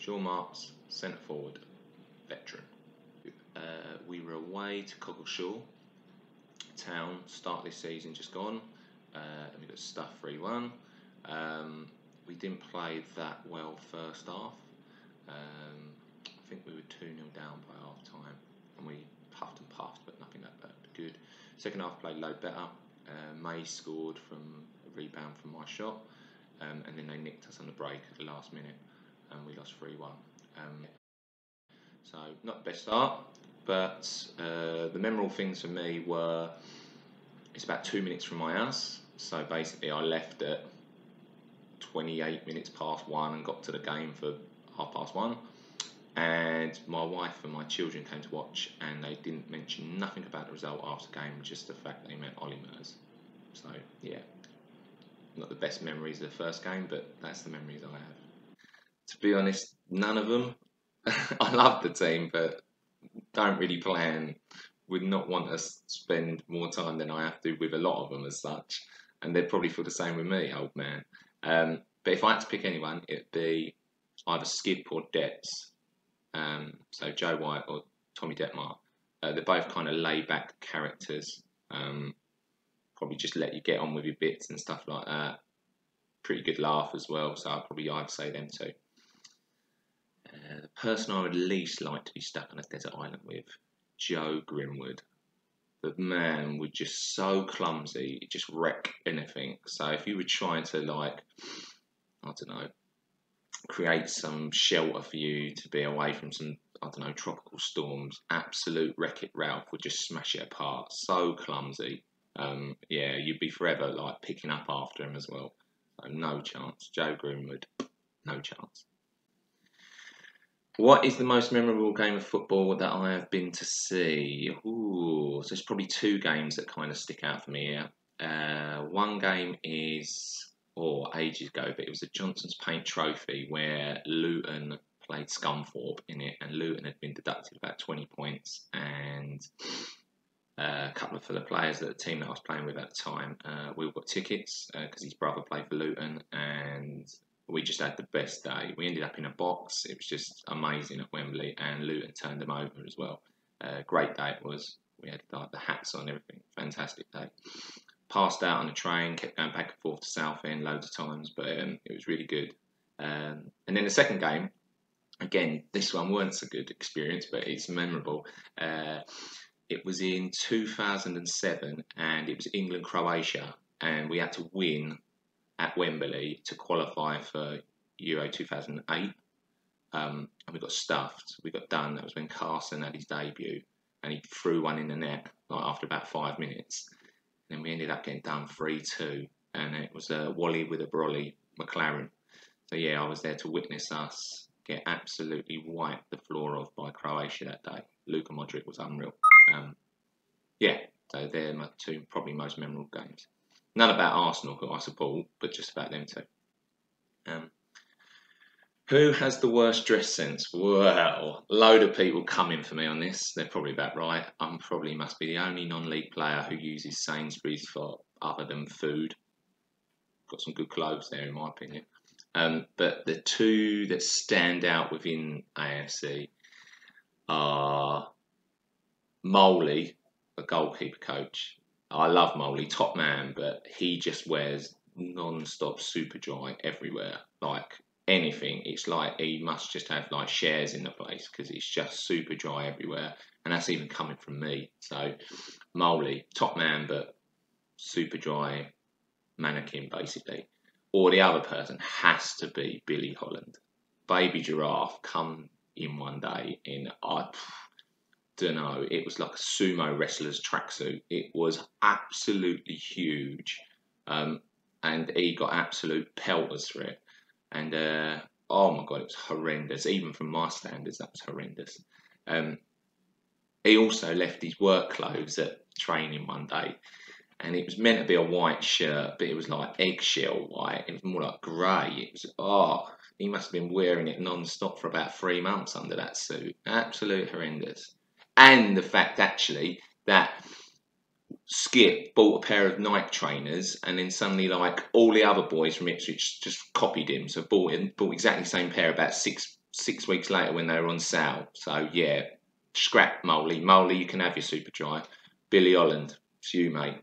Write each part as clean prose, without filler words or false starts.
Shaw Marks, centre forward, veteran. We were away to Coggleshaw Town, start of this season just gone, and we got stuffed 3-1. We didn't play that well first half. I think we were 2-0 down by half time, and we puffed and puffed, but nothing that good. Second half played load better. May scored from a rebound from my shot, and then they nicked us on the break at the last minute, and we lost 3-1. So not the best start, but the memorable things for me were, it's about 2 minutes from my house, so basically I left at 28 minutes past 1 and got to the game for 1:30, and my wife and my children came to watch, and they didn't mention nothing about the result after the game, just the fact they met Ollie Mers. So yeah, not the best memories of the first game, but that's the memories I have. To be honest, none of them. I love the team, but don't really plan. Would not want to spend more time than I have to with a lot of them as such, and they'd probably feel the same with me, old man. But if I had to pick anyone, it'd be either Skip or Debs. So Joe White or Tommy Detmar. They're both kind of laid-back characters. Probably just let you get on with your bits and stuff like that. Pretty good laugh as well, so I'd say them two. The person I would least like to be stuck on a desert island with, Joe Grimwood. The man was just so clumsy, it just wrecked anything. So if you were trying to, like, I don't know, create some shelter for you to be away from some, I don't know, tropical storms, absolute Wreck-It Ralph would just smash it apart. So clumsy. Yeah, you'd be forever like picking up after him as well. So no chance. Joe Grimwood, no chance. What is the most memorable game of football that I have been to see? Ooh, so there's probably two games that kind of stick out for me here. One game is, ages ago, but it was the Johnson's Paint Trophy where Luton played Scunthorpe in it, and Luton had been deducted about 20 points, and a couple of the players at the team that I was playing with at the time, we all got tickets because his brother played for Luton, and we just had the best day. We ended up in a box. It was just amazing at Wembley, and Luton turned them over as well. Great day it was. We had like the hats on, everything. Fantastic day. Passed out on the train, kept going back and forth to Southend loads of times, but it was really good. And then the second game, again, this one weren't so good experience, but it's memorable. It was in 2007, and it was England-Croatia, and we had to win at Wembley to qualify for Euro 2008, and we got stuffed. We got done. That was when Carson had his debut, and he threw one in the net like after about 5 minutes. And then we ended up getting done 3-2, and it was Wally with a brolly McLaren. So yeah, I was there to witness us get absolutely wiped the floor off by Croatia that day. Luka Modric was unreal. Yeah, so they're my two probably most memorable games. None about Arsenal, who I support, but just about them two. Who has the worst dress sense? Well, a load of people coming for me on this. They're probably about right. I probably must be the only non-league player who uses Sainsbury's for other than food. Got some good clothes there, in my opinion. But the two that stand out within AFC are Moley, a goalkeeper coach. I love Moley, top man, but he just wears non-stop super dry everywhere. Like anything, it's like he must just have like shares in the place because it's just super dry everywhere, and that's even coming from me. So Moley, top man, but super dry mannequin basically. Or the other person has to be Billy Holland. Baby Giraffe come in one day in, I don't know, it was like a sumo wrestler's tracksuit. It was absolutely huge. And he got absolute pelters for it. And oh my God, it was horrendous. Even from my standards, that was horrendous. He also left his work clothes at training one day. And it was meant to be a white shirt, but it was like eggshell white. It was more like grey. It was, he must have been wearing it non-stop for about 3 months under that suit. Absolute horrendous. And the fact, actually, that Skip bought a pair of Nike trainers, and then suddenly, like, all the other boys from Ipswich just copied him. So bought exactly the same pair about 6 weeks later when they were on sale. So yeah, scrap Moley. Moley, you can have your super dry. Billy Holland, it's you, mate.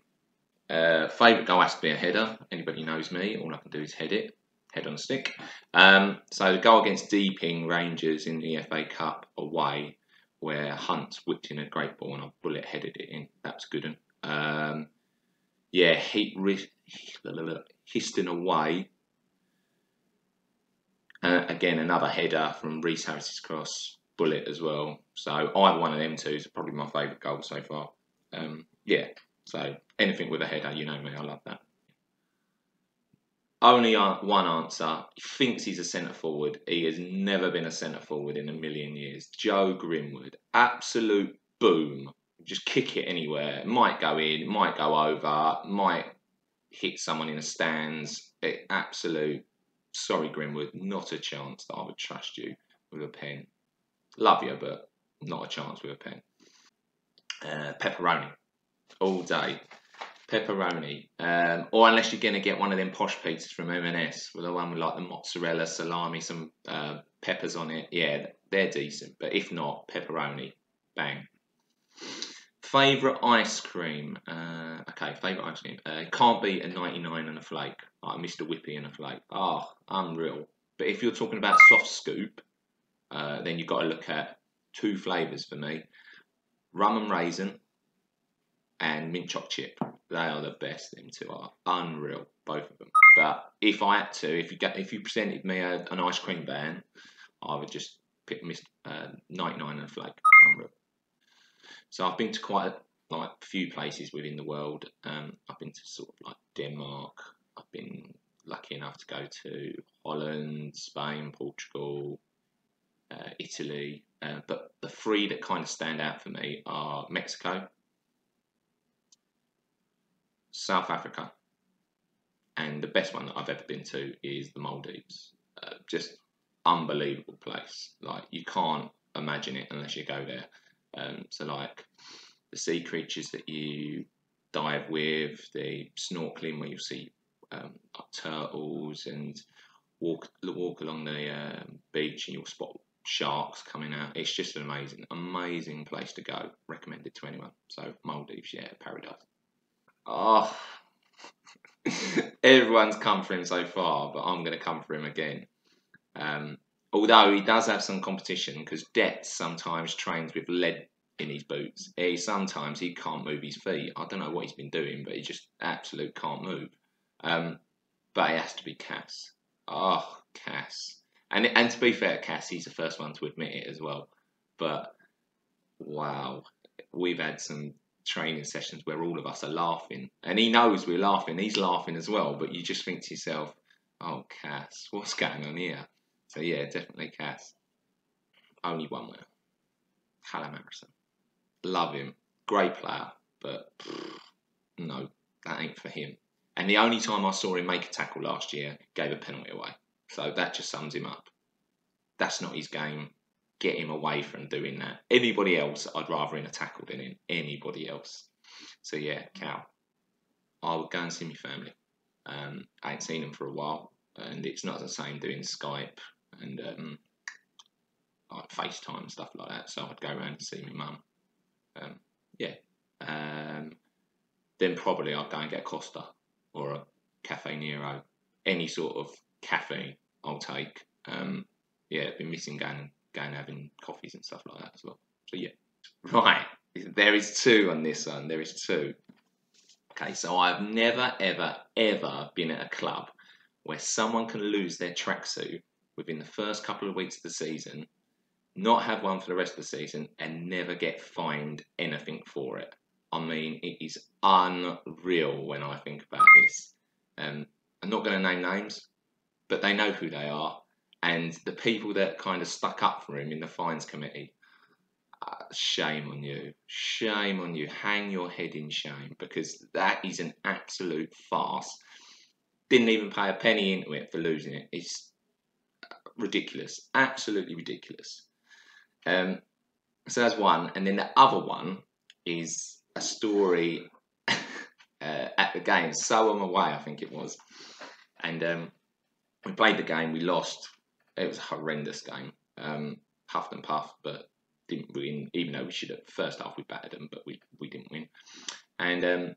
Favourite goal has to be a header. Anybody knows me, all I can do is head it. Head on a stick. So the goal against Deeping Rangers in the FA Cup away, where Hunt whipped in a great ball and I bullet headed it in. That was a good one. Yeah, Histon away. Again, another header from Reece Harris's cross, bullet as well. So either one of them two is probably my favourite goal so far. Yeah, so anything with a header, you know me, I love that. Only one answer. He thinks he's a centre forward. He has never been a centre forward in a million years. Joe Grimwood, absolute boom. Just kick it anywhere. Might go in, might go over, might hit someone in the stands. Absolute. Sorry, Grimwood, not a chance that I would trust you with a pen. Love you, but not a chance with a pen. Pepperoni, all day. Pepperoni, or unless you're going to get one of them posh pizzas from M&S, with the one with like the mozzarella, salami, some peppers on it. Yeah, they're decent. But if not, pepperoni, bang. Favourite ice cream? Okay, favourite ice cream. Can't beat a 99 and a flake. Like Mr. Whippy and a flake. Oh, unreal. But if you're talking about soft scoop, then you've got to look at 2 flavours for me. Rum and raisin and mint choc chip. They are the best. Them two are unreal, both of them. But if I had to, if you presented me an ice cream ban, I would just pick 99 and a flake. Unreal. So I've been to quite a few places within the world. I've been to sort of like Denmark. I've been lucky enough to go to Holland, Spain, Portugal, Italy. But the 3 that kind of stand out for me are Mexico, South Africa, and the best one that I've ever been to is the Maldives. Just unbelievable place. Like, you can't imagine it unless you go there. So like the sea creatures that you dive with, the snorkeling where you see turtles, and walk along the beach and you'll spot sharks coming out. It's just an amazing place to go. Recommend it to anyone. So Maldives, yeah, paradise. Oh, everyone's come for him so far, but I'm going to come for him again. Although he does have some competition, because Det sometimes trains with lead in his boots. Sometimes he can't move his feet. I don't know what he's been doing, but he just absolutely can't move. But it has to be Cass. Oh, Cass. And to be fair, Cass, he's the first one to admit it as well. But wow, we've had some training sessions where all of us are laughing, and he knows we're laughing. He's laughing as well, but you just think to yourself, "Oh, Cass, what's going on here?" So yeah, definitely Cass. Only one winner. Callum Harrison. Love him. Great player, but no, that ain't for him. And the only time I saw him make a tackle last year, gave a penalty away. So that just sums him up. That's not his game. Get him away from doing that. Anybody else, I'd rather in a tackle than in anybody else. So yeah, Cal. I would go and see my family. I ain't seen them for a while, and it's not the same doing Skype and like FaceTime and stuff like that. So I'd go around and see my mum. Yeah. Then probably I'd go and get a Costa or a Cafe Nero. Any sort of caffeine I'll take. Yeah, been missing going having coffees and stuff like that as well. So yeah. Right. There is 2 on this one. There is 2. Okay, so I've never, ever, ever been at a club where someone can lose their tracksuit within the first couple of weeks of the season, not have one for the rest of the season, and never get fined anything for it. I mean, it is unreal when I think about this. I'm not going to name names, but they know who they are. And the people that kind of stuck up for him in the fines committee, shame on you. Shame on you. Hang your head in shame, because that is an absolute farce. Didn't even pay a penny into it for losing it. It's ridiculous. Absolutely ridiculous. So that's one. And then the other one is a story at the game. So I'm away, I think it was. And we played the game. We lost. It was a horrendous game. Huffed and puffed, but didn't win. Even though we should have first half we battered them, but we didn't win. And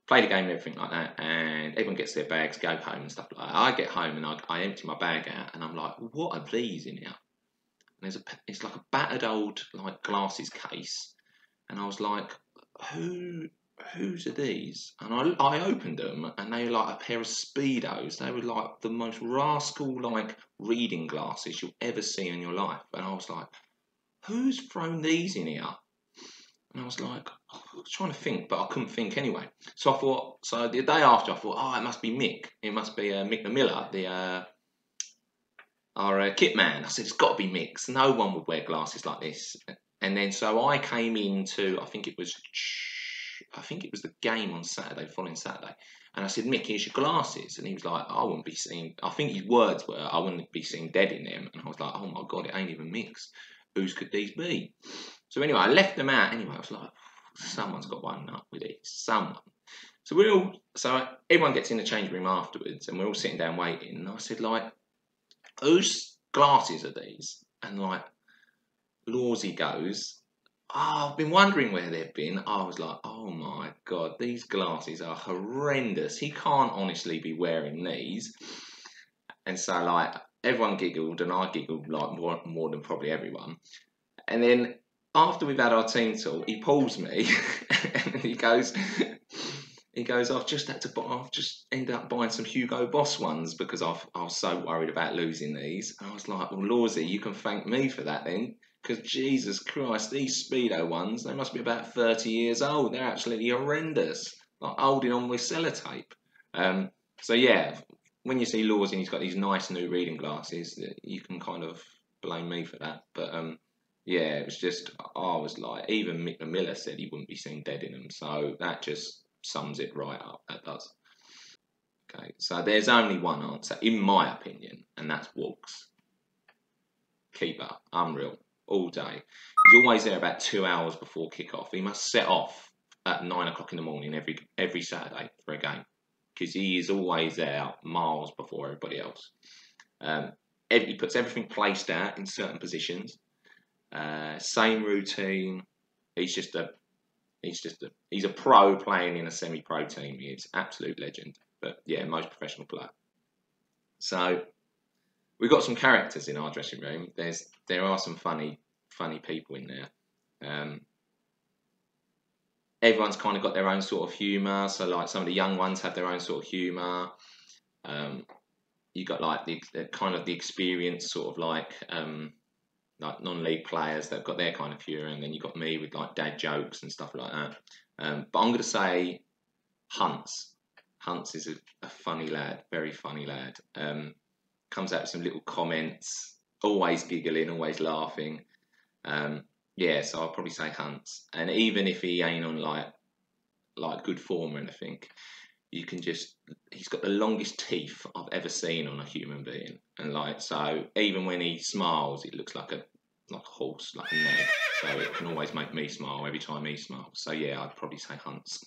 played a game and everything like that, and everyone gets their bags, go home and stuff like that. I get home and I empty my bag out, and I'm like, what are these in here? And it's like a battered old like glasses case, and I was like, whose are these? And I opened them, and they were like a pair of Speedos. They were like the most rascal like reading glasses you'll ever see in your life. And I was like, who's thrown these in here? And I was like, I was trying to think, but I couldn't think anyway. So I thought, so the day after, I thought, oh, it must be Mick. It must be Mick the Miller, our kit man. I said, it's got to be Mick's. No one would wear glasses like this. And then so I came into, I think it was the game on Saturday, following Saturday. And I said, Mick, here's your glasses. And he was like, I wouldn't be seen, I think his words were, I wouldn't be seen dead in them. And I was like, oh my God, it ain't even Mick's. Whose could these be? So anyway, I left them out anyway. I was like, someone's got one up with it. Someone. So everyone gets in the change room afterwards, and we're all sitting down waiting. And I said, like, whose glasses are these? And like, Lawsy goes, oh, I've been wondering where they've been. I was like, oh my God, these glasses are horrendous. He can't honestly be wearing these. And so like, everyone giggled, and I giggled like more than probably everyone. And then after we've had our team talk, he pulls me and he goes, I've just ended up buying some Hugo Boss ones because I was so worried about losing these. And I was like, well, Lawsy, you can thank me for that then, because Jesus Christ, these Speedo ones, they must be about 30 years old. They're absolutely horrendous, like holding on with sellotape. So yeah, when you see Lawsy and he's got these nice new reading glasses, you can kind of blame me for that. But yeah, it was just, I was like, even Mick the Miller said he wouldn't be seen dead in them. So that just sums it right up. That does. Okay, so there's only one answer, in my opinion, and that's Walks. Keeper, unreal, all day. He's always there about 2 hours before kick-off. He must set off at 9 o'clock in the morning every Saturday for a game, because he is always there miles before everybody else. He puts everything placed out in certain positions. Same routine. He's a pro playing in a semi-pro team. He's absolute legend. But yeah, most professional player. So we've got some characters in our dressing room. There are some funny people in there. Everyone's kind of got their own sort of humour. So like some of the young ones have their own sort of humour. You got like the kind of the experienced sort of like non-league players that have got their kind of humour, and then you got me with like dad jokes and stuff like that. But I'm going to say Hunts. Hunts is a funny lad, very funny lad. Comes out with some little comments, always giggling, always laughing. Yeah, so I'll probably say Hunts. And even if he ain't on like good form or anything, you can just, he's got the longest teeth I've ever seen on a human being. And like, so even when he smiles, it looks like a horse, like a nag. So it can always make me smile every time he smiles. So yeah, I'd probably say Hunts.